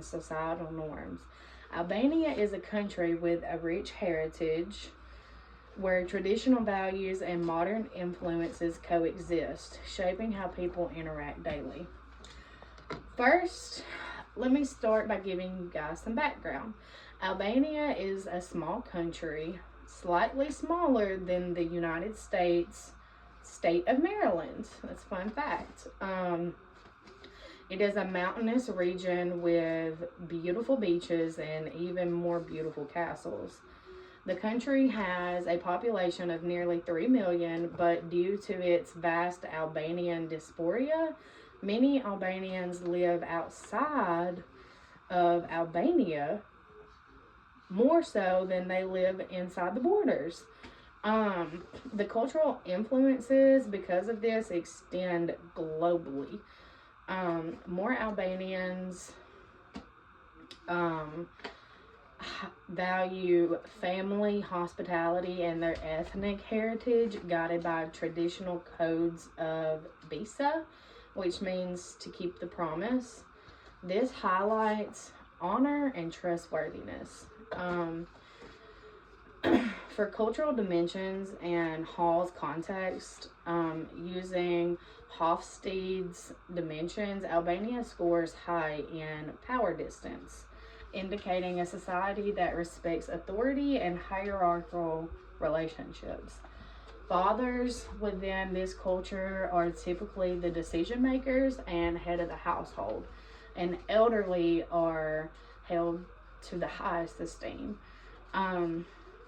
and societal norms. Albania is a country with a rich heritage where traditional values and modern influences coexist, shaping how people interact daily. First, let me start by giving you guys some background. Albania is a small country, slightly smaller than the United States state of Maryland. That's a fun fact. It is a mountainous region with beautiful beaches and even more beautiful castles. The country has a population of nearly 3 million, but due to its vast Albanian diaspora, many Albanians live outside of Albania more so than they live inside the borders. The cultural influences because of this extend globally. More Albanians value family, hospitality, and their ethnic heritage, guided by traditional codes of visa, which means to keep the promise. This highlights honor and trustworthiness. For cultural dimensions and Hall's context, using Hofstede's dimensions, Albania scores high in power distance, indicating a society that respects authority and hierarchical relationships. Fathers within this culture are typically the decision makers and head of the household, and elderly are held to the highest esteem.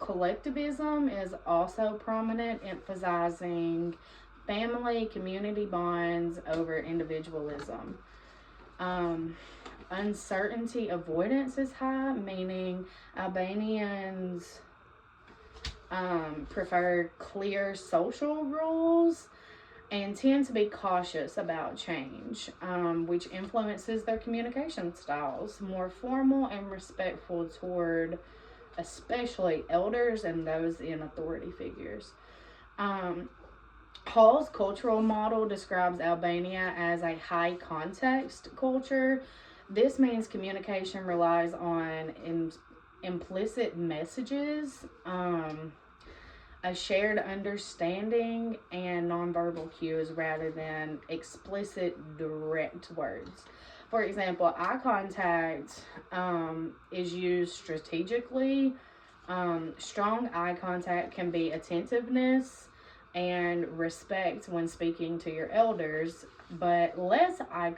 Collectivism is also prominent, emphasizing family, community bonds over individualism. Uncertainty avoidance is high, meaning Albanians prefer clear social rules and tend to be cautious about change, which influences their communication styles, more formal and respectful toward especially elders and those in authority figures. Hall's cultural model describes Albania as a high context culture. This means communication relies on implicit messages, a shared understanding, and nonverbal cues rather than explicit direct words. For example, eye contact is used strategically. Strong eye contact can be attentiveness and respect when speaking to your elders, but less eye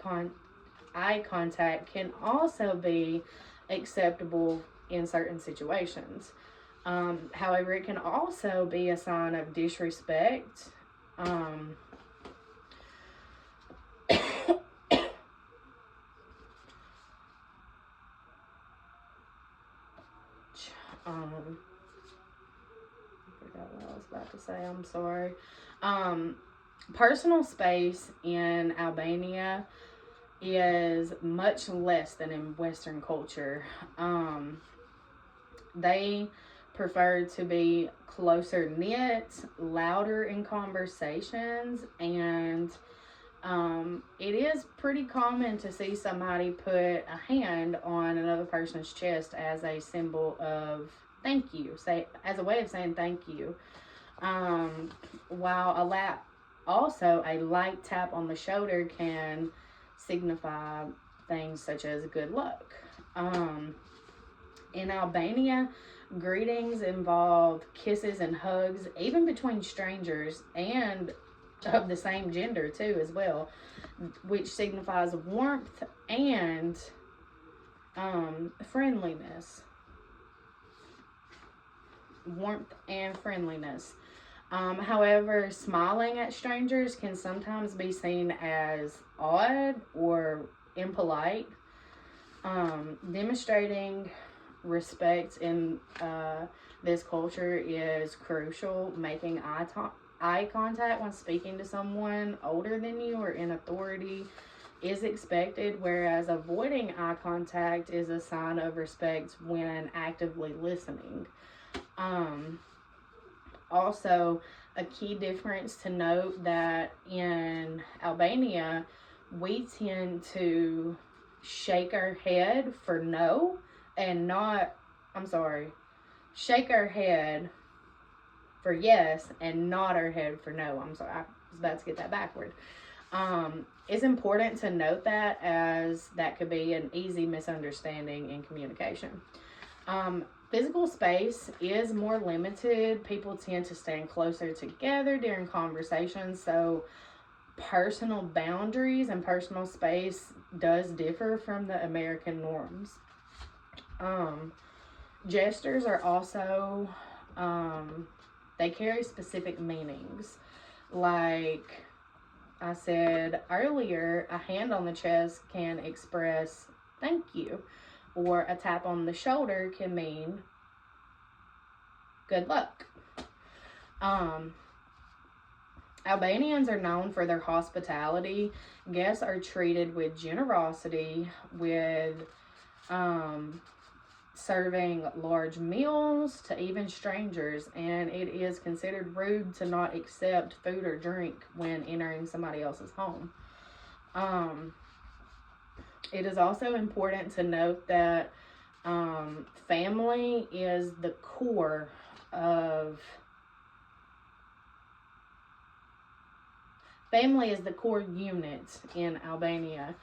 contact can also be acceptable in certain situations. However, it can also be a sign of disrespect. Um, I forgot what I was about to say. I'm sorry. Personal space in Albania is much less than in Western culture. They prefer to be closer knit, louder in conversations, and it is pretty common to see somebody put a hand on another person's chest as a symbol of thank you, say as a way of saying thank you. While also a light tap on the shoulder can signify things such as good luck. In Albania, greetings involve kisses and hugs, even between strangers and of the same gender too as well, which signifies warmth and friendliness. Warmth and friendliness. However, smiling at strangers can sometimes be seen as odd or impolite. Demonstrating respect in this culture is crucial. Making eye contact when speaking to someone older than you or in authority is expected, whereas avoiding eye contact is a sign of respect when actively listening. Also, a key difference to note that in Albania, we tend to shake our head for no and not, I'm sorry, shake our head for yes and nod our head for no. I'm sorry, I was about to get that backward. It's important to note that, as that could be an easy misunderstanding in communication. Physical space is more limited. People tend to stand closer together during conversations, so personal boundaries and personal space does differ from the American norms. Gestures are also, they carry specific meanings. Like I said earlier, a hand on the chest can express thank you, or a tap on the shoulder can mean good luck. Albanians are known for their hospitality. Guests are treated with generosity, with serving large meals to even strangers, and it is considered rude to not accept food or drink when entering somebody else's home. It is also important to note that family is the core unit in Albania.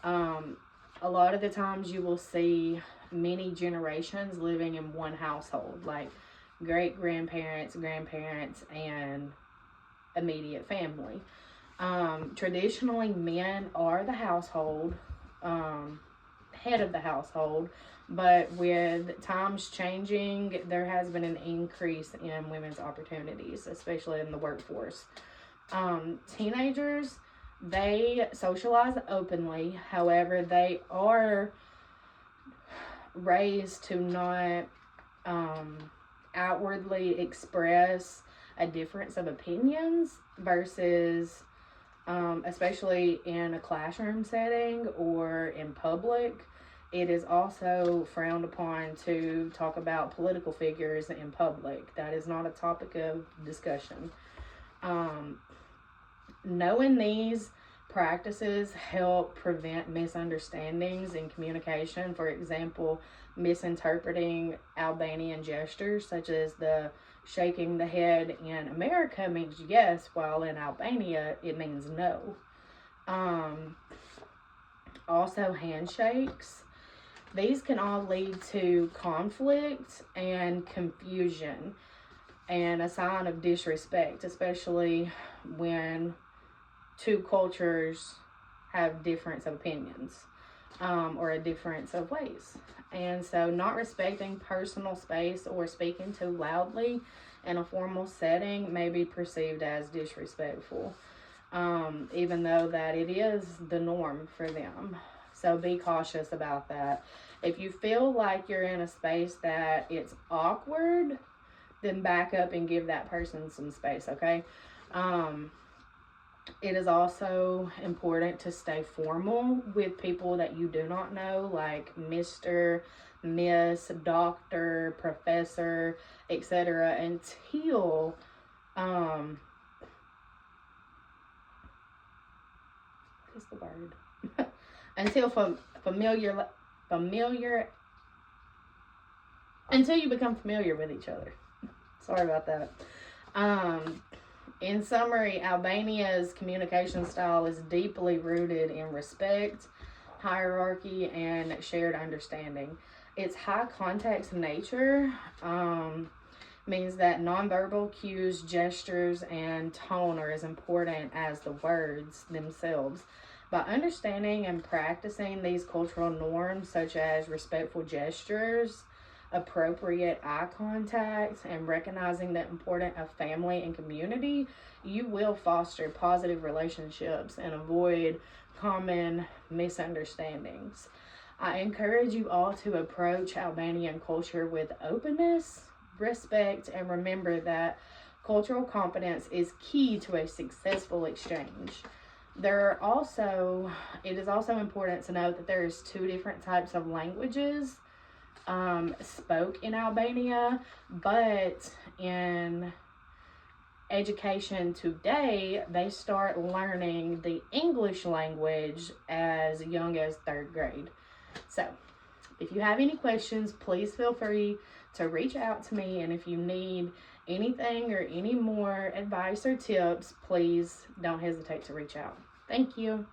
A lot of the times you will see many generations living in one household, like great-grandparents, grandparents, and immediate family. Traditionally, men are the household, head of the household, but with times changing, there has been an increase in women's opportunities, especially in the workforce. Teenagers, they socialize openly. However, they are raised to not outwardly express a difference of opinions versus, especially in a classroom setting or in public, it is also frowned upon to talk about political figures in public. That is not a topic of discussion. Knowing these practices help prevent misunderstandings in communication. For example, misinterpreting Albanian gestures, such as the shaking the head in America means yes, while in Albania it means no. Also, handshakes. These can all lead to conflict and confusion and a sign of disrespect, especially when two cultures have difference of opinions, or a difference of ways. And so not respecting personal space or speaking too loudly in a formal setting may be perceived as disrespectful, even though that it is the norm for them. So be cautious about that. If you feel like you're in a space that it's awkward, then back up and give that person some space, okay? It is also important to stay formal with people that you do not know, like Mr., Miss, Doctor, Professor, etc., until what's the word? Until until you become familiar with each other. Sorry about that. In summary, Albania's communication style is deeply rooted in respect, hierarchy, and shared understanding. Its high context nature means that nonverbal cues, gestures, and tone are as important as the words themselves. By understanding and practicing these cultural norms, such as respectful gestures, appropriate eye contact, and recognizing the importance of family and community, you will foster positive relationships and avoid common misunderstandings. I encourage you all to approach Albanian culture with openness, respect, and remember that cultural competence is key to a successful exchange. It is also important to note that there's two different types of languages spoke in Albania, but in education today, they start learning the English language as young as 3rd grade. So if you have any questions, please feel free to reach out to me. And if you need anything or any more advice or tips, please don't hesitate to reach out. Thank you.